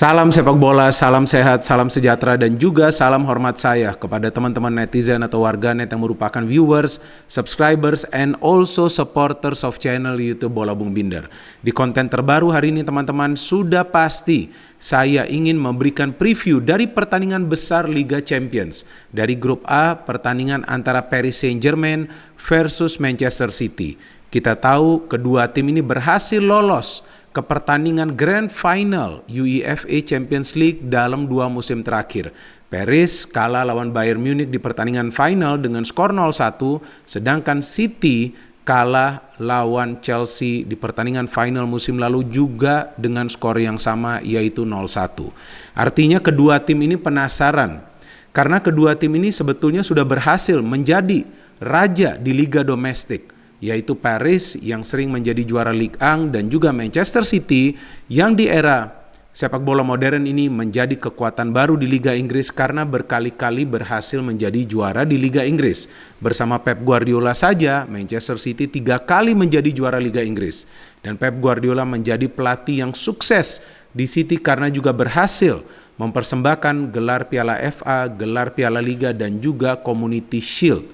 Salam sepak bola, salam sehat, salam sejahtera, dan juga salam hormat saya kepada teman-teman netizen atau warganet yang merupakan viewers, subscribers, and also supporters of channel YouTube Bola Bung Binder. Di konten terbaru hari ini teman-teman, sudah pasti saya ingin memberikan preview dari pertandingan besar Liga Champions. Dari grup A, pertandingan antara Paris Saint-Germain versus Manchester City. Kita tahu kedua tim ini berhasil lolos ke pertandingan Grand Final UEFA Champions League dalam 2 musim terakhir. Paris kalah lawan Bayern Munich di pertandingan final dengan skor 0-1, sedangkan City kalah lawan Chelsea di pertandingan final musim lalu juga dengan skor yang sama yaitu 0-1. Artinya kedua tim ini penasaran karena kedua tim ini sebetulnya sudah berhasil menjadi raja di liga domestik, yaitu Paris yang sering menjadi juara Ligue 1 dan juga Manchester City yang di era sepak bola modern ini menjadi kekuatan baru di Liga Inggris karena berkali-kali berhasil menjadi juara di Liga Inggris. Bersama Pep Guardiola saja, Manchester City 3 kali menjadi juara Liga Inggris. Dan Pep Guardiola menjadi pelatih yang sukses di City karena juga berhasil mempersembahkan gelar Piala FA, gelar Piala Liga, dan juga Community Shield.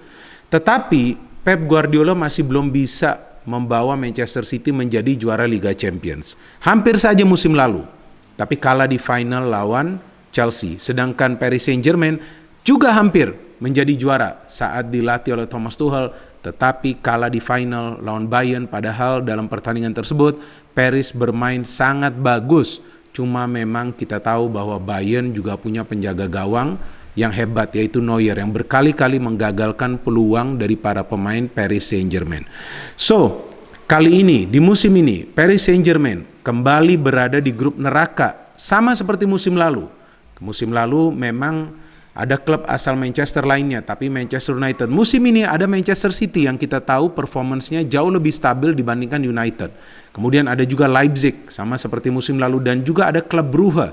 Tetapi Pep Guardiola masih belum bisa membawa Manchester City menjadi juara Liga Champions. Hampir saja musim lalu, tapi kalah di final lawan Chelsea. Sedangkan Paris Saint-Germain juga hampir menjadi juara saat dilatih oleh Thomas Tuchel, tetapi kalah di final lawan Bayern. Padahal dalam pertandingan tersebut, Paris bermain sangat bagus. Cuma memang kita tahu bahwa Bayern juga punya penjaga gawang yang hebat, yaitu Neuer, yang berkali-kali menggagalkan peluang dari para pemain Paris Saint-Germain. So, kali ini, di musim ini, Paris Saint-Germain kembali berada di grup neraka, sama seperti musim lalu. Musim lalu memang ada klub asal Manchester lainnya, tapi Manchester United. Musim ini ada Manchester City yang kita tahu performance-nya jauh lebih stabil dibandingkan United. Kemudian ada juga Leipzig, sama seperti musim lalu, dan juga ada klub Brugge.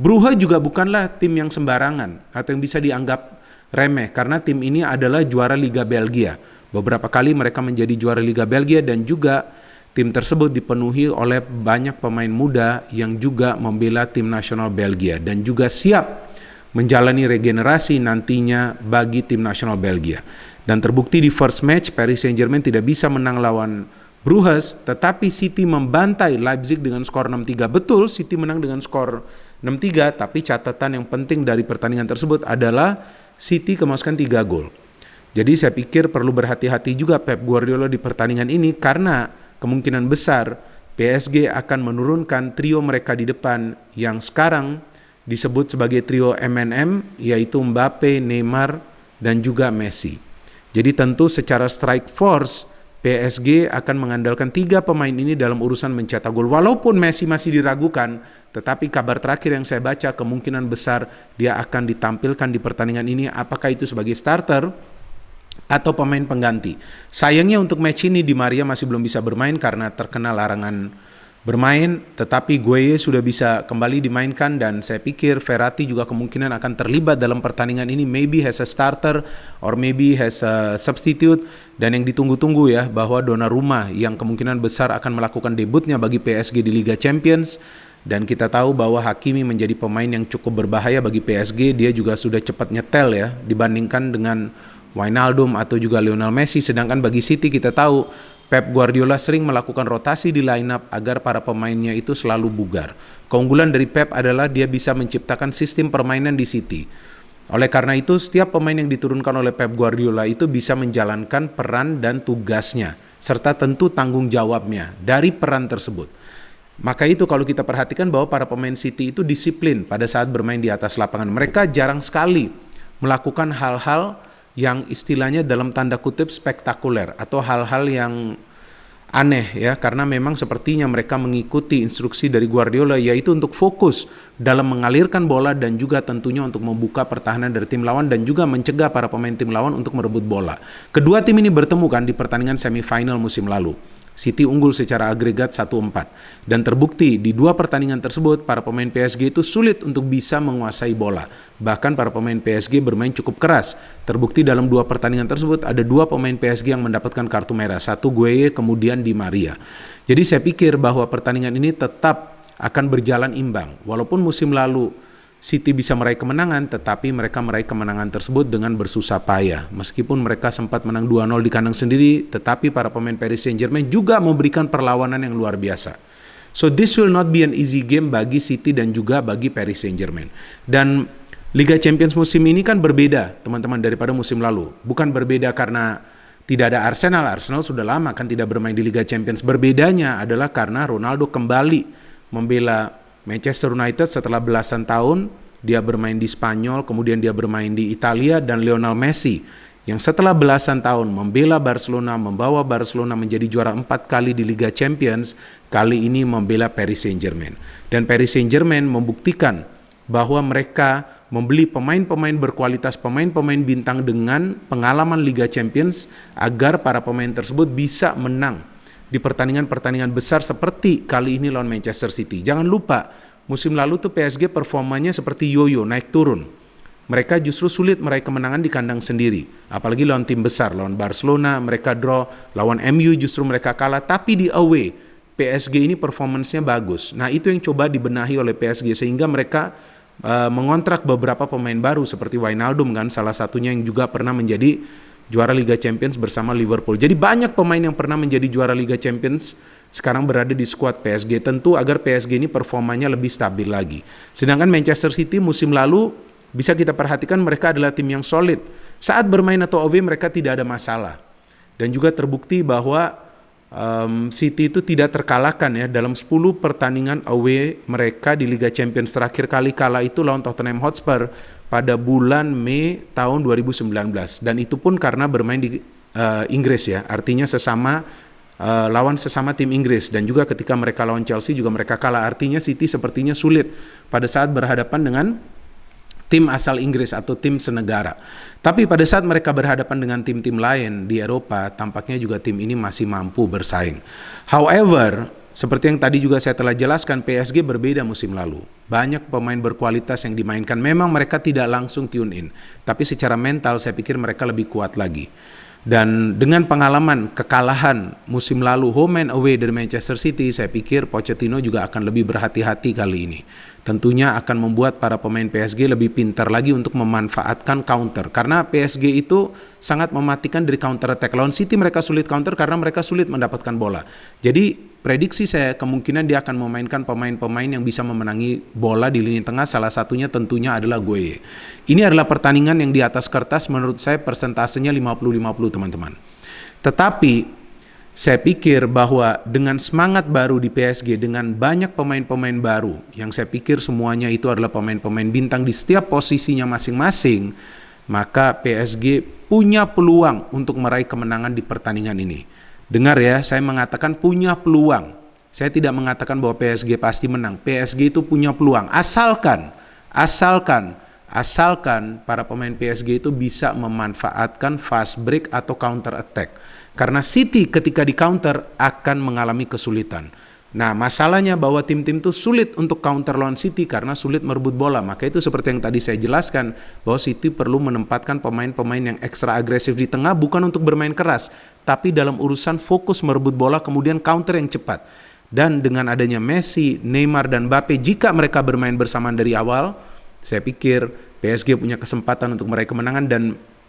Brugge juga bukanlah tim yang sembarangan atau yang bisa dianggap remeh karena tim ini adalah juara Liga Belgia. Beberapa kali mereka menjadi juara Liga Belgia dan juga tim tersebut dipenuhi oleh banyak pemain muda yang juga membela tim nasional Belgia dan juga siap menjalani regenerasi nantinya bagi tim nasional Belgia. Dan terbukti di first match Paris Saint-Germain tidak bisa menang lawan Brugge, tetapi City membantai Leipzig dengan skor 6-3. Betul, City menang dengan skor 6-3, tapi catatan yang penting dari pertandingan tersebut adalah City kemasukan 3 gol. Jadi saya pikir perlu berhati-hati juga Pep Guardiola di pertandingan ini karena kemungkinan besar PSG akan menurunkan trio mereka di depan yang sekarang disebut sebagai trio MNM, yaitu Mbappe, Neymar, dan juga Messi. Jadi tentu secara strike force PSG akan mengandalkan 3 pemain ini dalam urusan mencetak gol. Walaupun Messi masih diragukan, tetapi kabar terakhir yang saya baca kemungkinan besar dia akan ditampilkan di pertandingan ini, apakah itu sebagai starter atau pemain pengganti. Sayangnya untuk match ini Di Maria masih belum bisa bermain karena terkena larangan bermain, tetapi Gueye sudah bisa kembali dimainkan dan saya pikir Verratti juga kemungkinan akan terlibat dalam pertandingan ini, maybe as a starter or maybe as a substitute. Dan yang ditunggu-tunggu ya bahwa Donnarumma yang kemungkinan besar akan melakukan debutnya bagi PSG di Liga Champions. Dan kita tahu bahwa Hakimi menjadi pemain yang cukup berbahaya bagi PSG, dia juga sudah cepat nyetel ya dibandingkan dengan Wijnaldum atau juga Lionel Messi. Sedangkan bagi City kita tahu Pep Guardiola sering melakukan rotasi di lineup agar para pemainnya itu selalu bugar. Keunggulan dari Pep adalah dia bisa menciptakan sistem permainan di City. Oleh karena itu, setiap pemain yang diturunkan oleh Pep Guardiola itu bisa menjalankan peran dan tugasnya, serta tentu tanggung jawabnya dari peran tersebut. Maka itu kalau kita perhatikan bahwa para pemain City itu disiplin pada saat bermain di atas lapangan. Mereka jarang sekali melakukan hal-hal yang istilahnya dalam tanda kutip spektakuler atau hal-hal yang aneh ya, karena memang sepertinya mereka mengikuti instruksi dari Guardiola, yaitu untuk fokus dalam mengalirkan bola dan juga tentunya untuk membuka pertahanan dari tim lawan dan juga mencegah para pemain tim lawan untuk merebut bola. Kedua tim ini bertemu kan di pertandingan semifinal musim lalu. City unggul secara agregat 1-4. Dan terbukti di 2 pertandingan tersebut para pemain PSG itu sulit untuk bisa menguasai bola. Bahkan para pemain PSG bermain cukup keras. Terbukti dalam 2 pertandingan tersebut ada 2 pemain PSG yang mendapatkan kartu merah. 1 Gueye, kemudian Di Maria. Jadi saya pikir bahwa pertandingan ini tetap akan berjalan imbang. Walaupun musim lalu City bisa meraih kemenangan, tetapi mereka meraih kemenangan tersebut dengan bersusah payah. Meskipun mereka sempat menang 2-0 di kandang sendiri, tetapi para pemain Paris Saint-Germain juga memberikan perlawanan yang luar biasa. So this will not be an easy game bagi City dan juga bagi Paris Saint-Germain. Dan Liga Champions musim ini kan berbeda, teman-teman, daripada musim lalu. Bukan berbeda karena tidak ada Arsenal. Arsenal sudah lama kan tidak bermain di Liga Champions. Berbedanya adalah karena Ronaldo kembali membela Manchester United setelah belasan tahun. Dia bermain di Spanyol, kemudian dia bermain di Italia, dan Lionel Messi yang setelah belasan tahun membela Barcelona, membawa Barcelona menjadi juara 4 kali di Liga Champions, kali ini membela Paris Saint-Germain. Dan Paris Saint-Germain membuktikan bahwa mereka membeli pemain-pemain berkualitas, pemain-pemain bintang dengan pengalaman Liga Champions agar para pemain tersebut bisa menang di pertandingan-pertandingan besar seperti kali ini lawan Manchester City. Jangan lupa, musim lalu tuh PSG performanya seperti yoyo, naik turun. Mereka justru sulit meraih kemenangan di kandang sendiri. Apalagi lawan tim besar, lawan Barcelona mereka draw, lawan MU justru mereka kalah. Tapi di away, PSG ini performance-nya bagus. Nah itu yang coba dibenahi oleh PSG sehingga mereka mengontrak beberapa pemain baru seperti Wijnaldum kan, salah satunya yang juga pernah menjadi juara Liga Champions bersama Liverpool. Jadi banyak pemain yang pernah menjadi juara Liga Champions sekarang berada di skuad PSG, tentu agar PSG ini performanya lebih stabil lagi. Sedangkan Manchester City musim lalu bisa kita perhatikan mereka adalah tim yang solid. Saat bermain atau away mereka tidak ada masalah. Dan juga terbukti bahwa City itu tidak terkalahkan ya dalam 10 pertandingan away mereka di Liga Champions. Terakhir kali kalah itu lawan Tottenham Hotspur pada bulan Mei tahun 2019, dan itu pun karena bermain di Inggris ya, artinya lawan sesama tim Inggris. Dan juga ketika mereka lawan Chelsea juga mereka kalah, artinya City sepertinya sulit pada saat berhadapan dengan tim asal Inggris atau tim senegara. Tapi pada saat mereka berhadapan dengan tim-tim lain di Eropa, tampaknya juga tim ini masih mampu bersaing. However, seperti yang tadi juga saya telah jelaskan, PSG berbeda musim lalu. Banyak pemain berkualitas yang dimainkan. Memang mereka tidak langsung tune in, tapi secara mental saya pikir mereka lebih kuat lagi. Dan dengan pengalaman kekalahan musim lalu home and away dari Manchester City, saya pikir Pochettino juga akan lebih berhati-hati kali ini. Tentunya akan membuat para pemain PSG lebih pintar lagi untuk memanfaatkan counter. Karena PSG itu sangat mematikan dari counter attack. Lawan City mereka sulit counter karena mereka sulit mendapatkan bola. Jadi prediksi saya kemungkinan dia akan memainkan pemain-pemain yang bisa memenangi bola di lini tengah. Salah satunya tentunya adalah Gueye. Ini adalah pertandingan yang di atas kertas menurut saya persentasenya 50-50 teman-teman. Tetapi saya pikir bahwa dengan semangat baru di PSG, dengan banyak pemain-pemain baru, yang saya pikir semuanya itu adalah pemain-pemain bintang di setiap posisinya masing-masing, maka PSG punya peluang untuk meraih kemenangan di pertandingan ini. Dengar ya, saya mengatakan punya peluang. Saya tidak mengatakan bahwa PSG pasti menang. PSG itu punya peluang, asalkan para pemain PSG itu bisa memanfaatkan fast break atau counter attack. Karena City ketika di counter akan mengalami kesulitan. Nah, masalahnya bahwa tim-tim itu sulit untuk counter lawan City karena sulit merebut bola. Maka itu seperti yang tadi saya jelaskan, bahwa City perlu menempatkan pemain-pemain yang ekstra agresif di tengah, bukan untuk bermain keras, tapi dalam urusan fokus merebut bola kemudian counter yang cepat. Dan dengan adanya Messi, Neymar, dan Mbappe, jika mereka bermain bersamaan dari awal, saya pikir PSG punya kesempatan untuk meraih kemenangan. Dan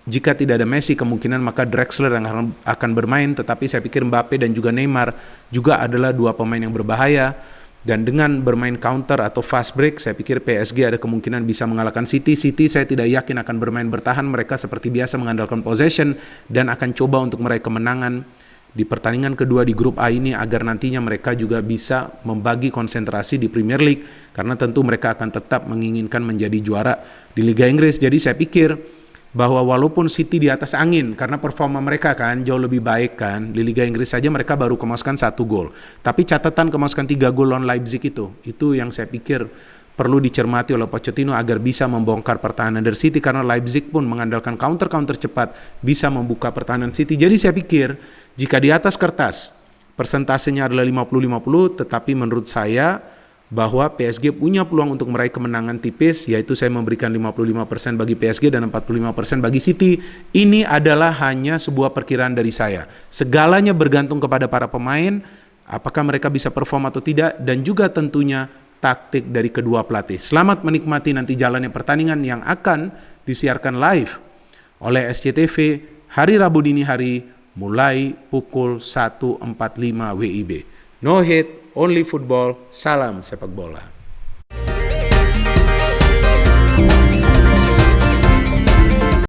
jika tidak ada Messi, kemungkinan maka Draxler yang akan bermain. Tetapi saya pikir Mbappe dan juga Neymar juga adalah dua pemain yang berbahaya. Dan dengan bermain counter atau fast break, saya pikir PSG ada kemungkinan bisa mengalahkan City. City saya tidak yakin akan bermain bertahan. Mereka seperti biasa mengandalkan possession dan akan coba untuk meraih kemenangan di pertandingan kedua di grup A ini, agar nantinya mereka juga bisa membagi konsentrasi di Premier League, karena tentu mereka akan tetap menginginkan menjadi juara di Liga Inggris. Jadi saya pikir bahwa walaupun City di atas angin karena performa mereka kan jauh lebih baik kan, di Liga Inggris saja mereka baru kemasukan 1 gol, tapi catatan kemasukan 3 gol lawan Leipzig itu yang saya pikir perlu dicermati oleh Pochettino agar bisa membongkar pertahanan dari City, karena Leipzig pun mengandalkan counter cepat bisa membuka pertahanan City. Jadi saya pikir jika di atas kertas persentasenya adalah 50-50, tetapi menurut saya bahwa PSG punya peluang untuk meraih kemenangan tipis, yaitu saya memberikan 55% bagi PSG dan 45% bagi City. Ini adalah hanya sebuah perkiraan dari saya. Segalanya bergantung kepada para pemain, apakah mereka bisa perform atau tidak, dan juga tentunya taktik dari kedua pelatih. Selamat menikmati nanti jalannya pertandingan yang akan disiarkan live oleh SCTV hari Rabu dini hari mulai pukul 1.45 WIB. No hate, only football, salam sepak bola.